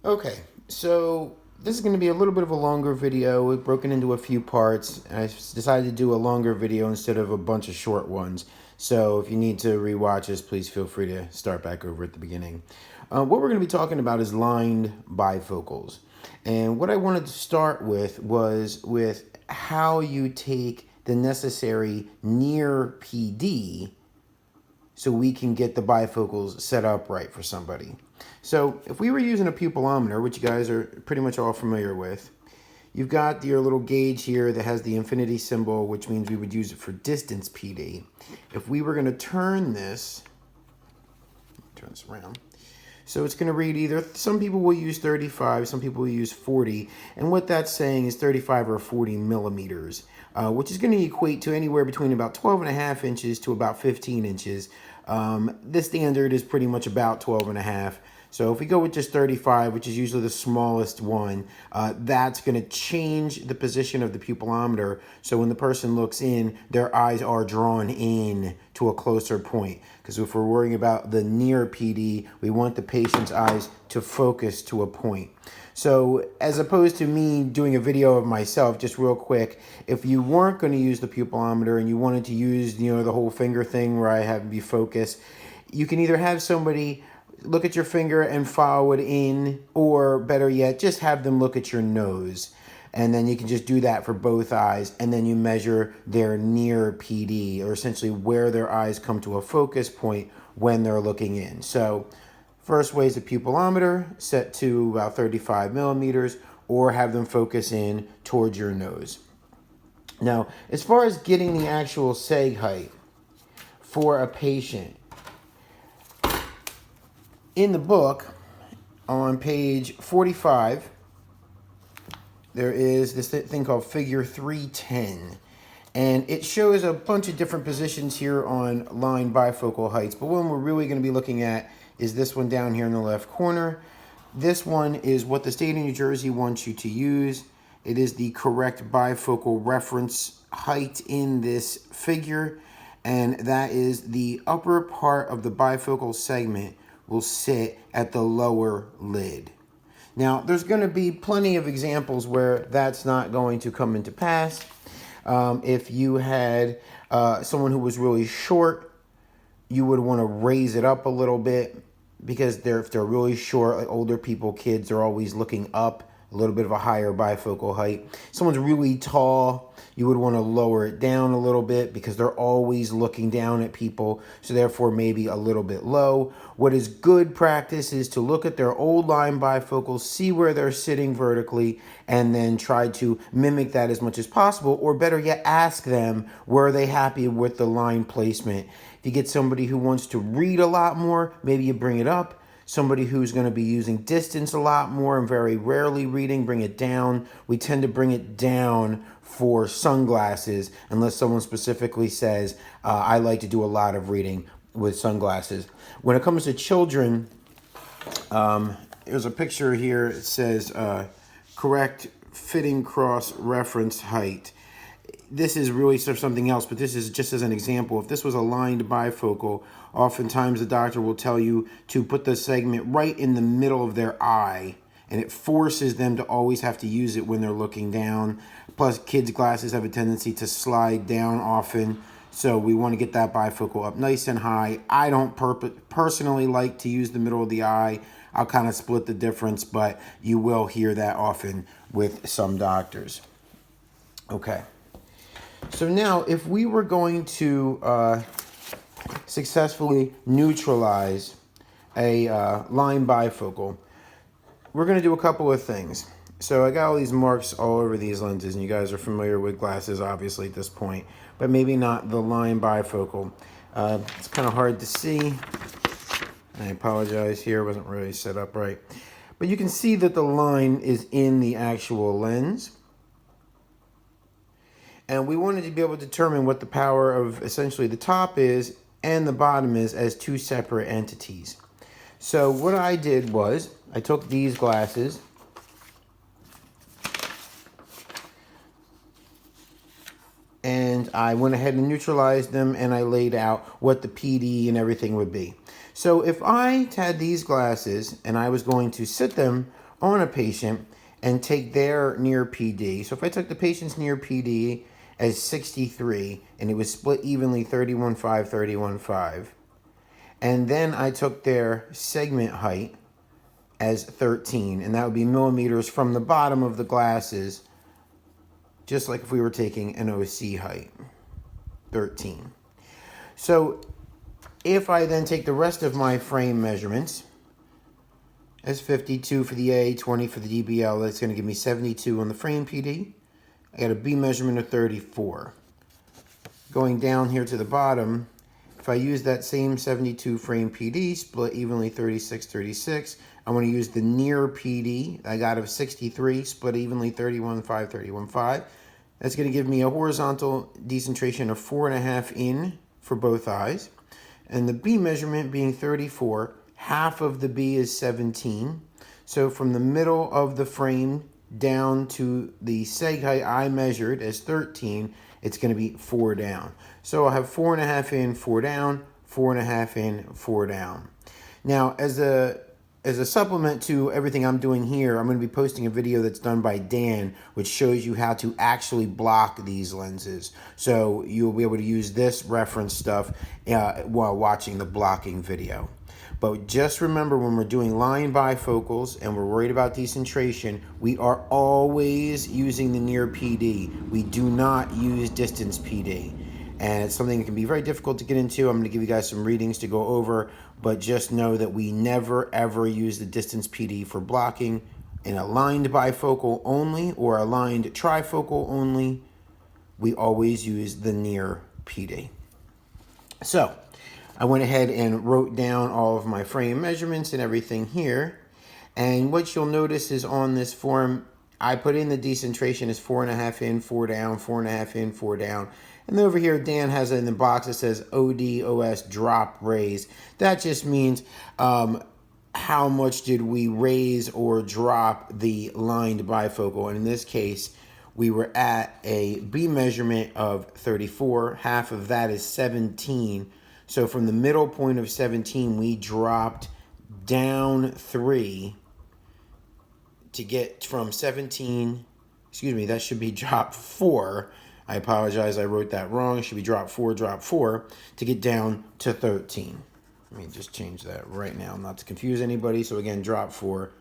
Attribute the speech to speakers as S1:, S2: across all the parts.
S1: Okay, so this is going to be a little bit of a longer video. It's broken into a few parts. I decided to do a longer video instead of a bunch of short ones. So if you need to rewatch this, please feel free to start back over at the beginning. What we're going to be talking about is lined bifocals. And what I wanted to start with was with how you take the necessary near PD so we can get the bifocals set up right for somebody. So if we were using a pupillometer, which you guys are pretty much all familiar with, you've got your little gauge here that has the infinity symbol, which means we would use it for distance PD. If we were going to turn this around, so it's going to read either, some people will use 35, some people will use 40, and what that's saying is 35 or 40 millimeters, which is going to equate to anywhere between about 12 and a half inches to about 15 inches. The standard is pretty much about 12 and a half. So if we go with just 35, which is usually the smallest one, that's going to change the position of the pupillometer. So when the person looks in, their eyes are drawn in to a closer point. Because if we're worrying about the near PD, we want the patient's eyes to focus to a point. So as opposed to me doing a video of myself, just real quick, if you weren't going to use the pupillometer and you wanted to use, the whole finger thing where I have be focused, you can either have somebody look at your finger and follow it in, or better yet, just have them look at your nose. And then you can just do that for both eyes, and then you measure their near PD, or essentially where their eyes come to a focus point when they're looking in. So first way is a pupillometer set to about 35 millimeters, or have them focus in towards your nose. Now, as far as getting the actual seg height for a patient, in the book, on page 45, there is this thing called figure 310. And it shows a bunch of different positions here on line bifocal heights. But one we're really going to be looking at is this one down here in the left corner. This one is what the state of New Jersey wants you to use. It is the correct bifocal reference height in this figure. And that is the upper part of the bifocal segment will sit at the lower lid. Now, there's going to be plenty of examples where that's not going to come into pass. If you had someone who was really short, you would want to raise it up a little bit, because if they're really short, like older people, kids, they're always looking up, a little bit of a higher bifocal height. Someone's really tall, you would want to lower it down a little bit because they're always looking down at people, so therefore maybe a little bit low. What is good practice is to look at their old line bifocals, see where they're sitting vertically, and then try to mimic that as much as possible, or better yet, ask them, were they happy with the line placement? If you get somebody who wants to read a lot more, maybe you bring it up. Somebody who's going to be using distance a lot more and very rarely reading, bring it down. We tend to bring it down for sunglasses unless someone specifically says, I like to do a lot of reading with sunglasses. When it comes to children, there's a picture here. It says correct fitting cross reference height. This is really sort of something else, but this is just as an example. If this was a lined bifocal, oftentimes the doctor will tell you to put the segment right in the middle of their eye, and it forces them to always have to use it when they're looking down. Plus, kids' glasses have a tendency to slide down often, so we want to get that bifocal up nice and high. I don't personally like to use the middle of the eye. I'll kind of split the difference, but you will hear that often with some doctors. Okay. So now, if we were going to successfully neutralize a line bifocal, we're going to do a couple of things. So I got all these marks all over these lenses, and you guys are familiar with glasses, obviously, at this point, but maybe not the line bifocal. It's kind of hard to see. I apologize here, it wasn't really set up right. But you can see that the line is in the actual lens. And we wanted to be able to determine what the power of essentially the top is and the bottom is as two separate entities. So what I did was I took these glasses and I went ahead and neutralized them, and I laid out what the PD and everything would be. So if I had these glasses and I was going to sit them on a patient and take their near PD, so if I took the patient's near PD as 63 and it was split evenly 31.5, 31.5, and then I took their segment height as 13, and that would be millimeters from the bottom of the glasses, just like if we were taking an OC height, 13. So if I then take the rest of my frame measurements as 52 for the A, 20 for the DBL, that's going to give me 72 on the frame PD. I got a B measurement of 34. Going down here to the bottom, if I use that same 72 frame PD, split evenly 36, 36, I want to use the near PD I got of 63, split evenly 31.5, 31.5. That's going to give me a horizontal decentration of 4.5 in for both eyes. And the B measurement being 34, half of the B is 17. So from the middle of the frame down to the seg height I measured as 13, it's going to be 4 down. So I'll have 4.5 in, 4 down, 4.5 in, 4 down. Now, as a supplement to everything I'm doing here, I'm going to be posting a video that's done by Dan, which shows you how to actually block these lenses. So you'll be able to use this reference stuff while watching the blocking video. But just remember, when we're doing line bifocals and we're worried about decentration, we are always using the near PD. We do not use distance PD. And it's something that can be very difficult to get into. I'm going to give you guys some readings to go over, but just know that we never ever use the distance PD for blocking. In a lined bifocal only or a lined trifocal only, we always use the near PD. So I went ahead and wrote down all of my frame measurements and everything here. And what you'll notice is on this form, I put in the decentration as 4.5 in, 4 down, 4.5 in, 4 down. And then over here, Dan has it in the box that says OD, OS, drop, raise. That just means how much did we raise or drop the lined bifocal. And in this case, we were at a B measurement of 34. Half of that is 17. So from the middle point of 17, we dropped down 3 to get from 17, excuse me, that should be drop 4. I apologize, I wrote that wrong. It should be drop 4 to get down to 13. Let me just change that right now, not to confuse anybody. So again, drop 4.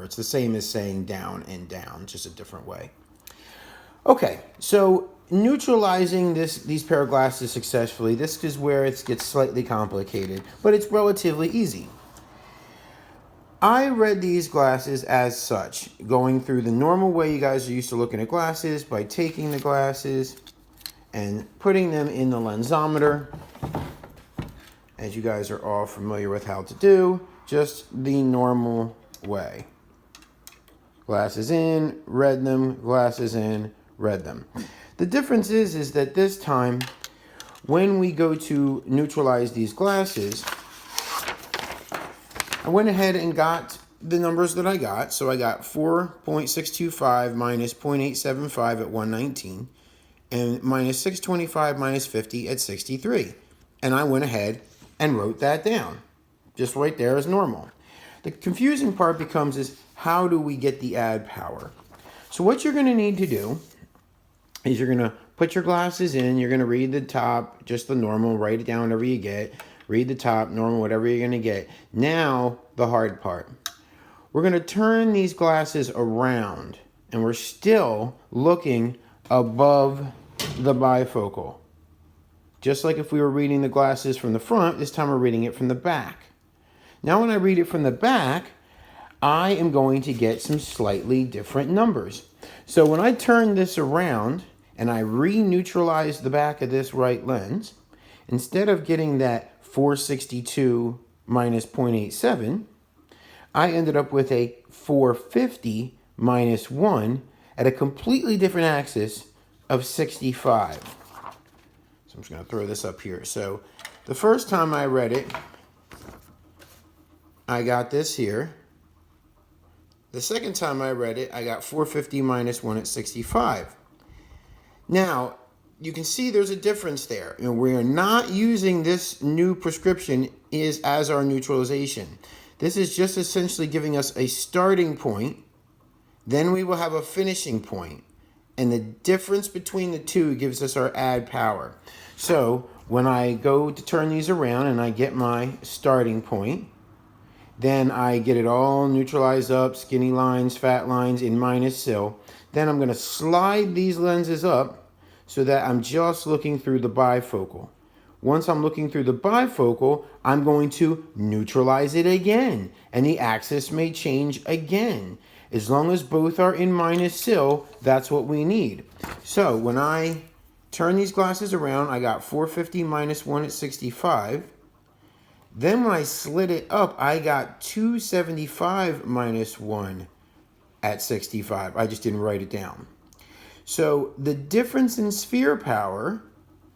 S1: It's the same as saying down and down, just a different way. Okay, so neutralizing these pair of glasses successfully, this is where it gets slightly complicated, but it's relatively easy. I read these glasses as such, going through the normal way you guys are used to looking at glasses by taking the glasses and putting them in the lensometer, as you guys are all familiar with how to do, just the normal way. Glasses in, read them, glasses in, read them. The difference is that this time, when we go to neutralize these glasses, I went ahead and got the numbers that I got. So I got 4.625 minus 0.875 at 119 and minus 625 minus 50 at 63. And I went ahead and wrote that down, just right there as normal. The confusing part becomes is how do we get the add power? So what you're going to need to do is you're going to put your glasses in, you're going to read the top, just the normal, write it down whatever you get. Read the top, normal, whatever you're going to get. Now, the hard part. We're going to turn these glasses around, and we're still looking above the bifocal. Just like if we were reading the glasses from the front, this time we're reading it from the back. Now, when I read it from the back, I am going to get some slightly different numbers. So when I turn this around, and I re-neutralize the back of this right lens, instead of getting that 462 minus 0.87, I ended up with a 450 minus 1 at a completely different axis of 65. So I'm just going to throw this up here. So the first time I read it, I got this here. The second time I read it, I got 450 minus 1 at 65. Now, you can see there's a difference there. We're not using this new prescription as our neutralization. This is just essentially giving us a starting point. Then we will have a finishing point. And the difference between the two gives us our add power. So when I go to turn these around and I get my starting point, then I get it all neutralized up, skinny lines, fat lines in minus sil. Then I'm going to slide these lenses up so that I'm just looking through the bifocal. Once I'm looking through the bifocal, I'm going to neutralize it again. And the axis may change again. As long as both are in minus sil, that's what we need. So when I turn these glasses around, I got 450 minus 1 at 65. Then when I slid it up, I got 275 minus 1 at 65. I just didn't write it down. So the difference in sphere power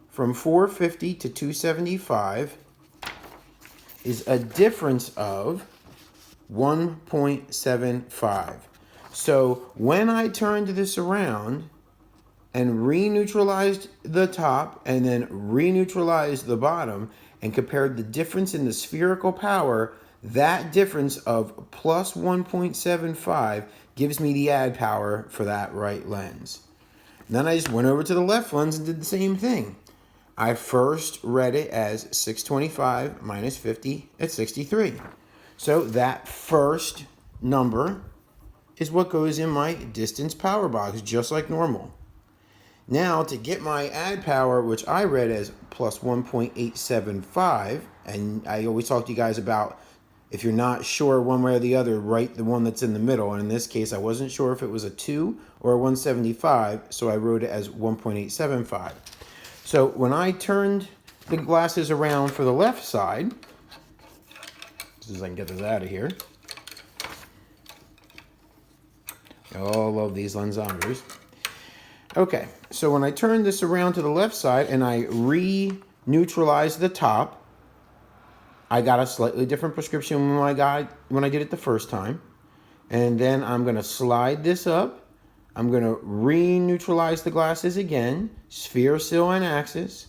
S1: from 450 to 275 is a difference of 1.75. So when I turned this around and re-neutralized the top and then re-neutralized the bottom and compared the difference in the spherical power, that difference of plus 1.75 gives me the add power for that right lens. And then I just went over to the left lens and did the same thing. I first read it as 625 minus 50 at 63. So that first number is what goes in my distance power box, just like normal. Now to get my add power, which I read as plus 1.875, and I always talk to you guys about, if you're not sure one way or the other, write the one that's in the middle. And in this case, I wasn't sure if it was a 2 or a 175, so I wrote it as 1.875. So when I turned the glasses around for the left side, as soon as I can get this out of here. I all love these lensometers. Okay, so when I turned this around to the left side and I re-neutralized the top, I got a slightly different prescription when I did it the first time. And then I'm going to slide this up. I'm going to re-neutralize the glasses again, sphere, sil, and axis.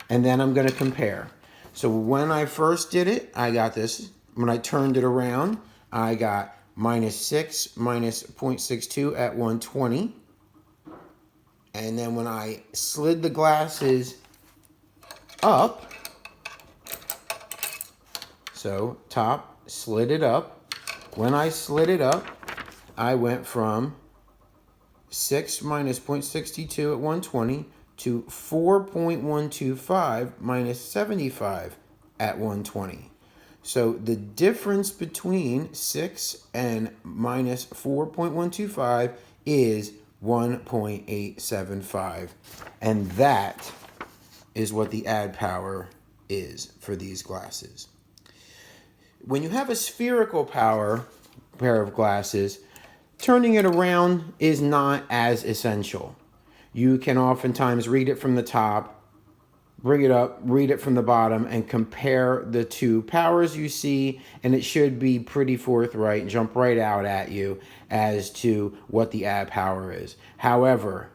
S1: And then I'm going to compare. So when I first did it, I got this. When I turned it around, I got minus 6 minus 0.62 at 120. And then when I slid the glasses up, so top, slid it up. When I slid it up, I went from 6 minus 0.62 at 120 to 4.125 minus 75 at 120. So the difference between 6 and minus 4.125 is 1.875. And that is what the add power is for these glasses. When you have a spherical pair of glasses, turning it around is not as essential. You can oftentimes read it from the top, bring it up, read it from the bottom, and compare the two powers you see, and it should be pretty forthright and jump right out at you as to what the add power is. However,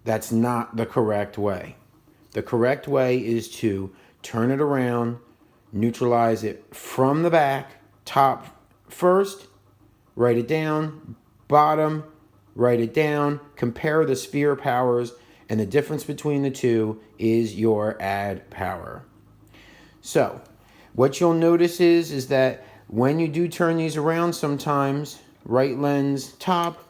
S1: that's not the correct way. The correct way is to turn it around, neutralize it from the back, top first, write it down, bottom, write it down, compare the sphere powers, and the difference between the two is your add power. So what you'll notice is that when you do turn these around sometimes, right lens top,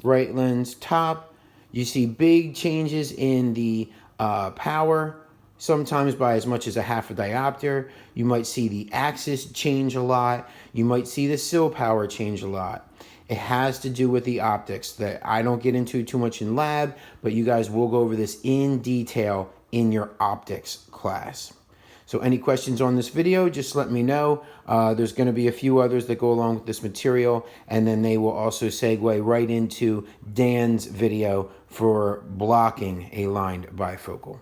S1: right lens top, you see big changes in the power, sometimes by as much as a half a diopter. You might see the axis change a lot. You might see the sil power change a lot. It has to do with the optics that I don't get into too much in lab, but you guys will go over this in detail in your optics class. So any questions on this video, just let me know. There's going to be a few others that go along with this material, and then they will also segue right into Dan's video for blocking a lined bifocal.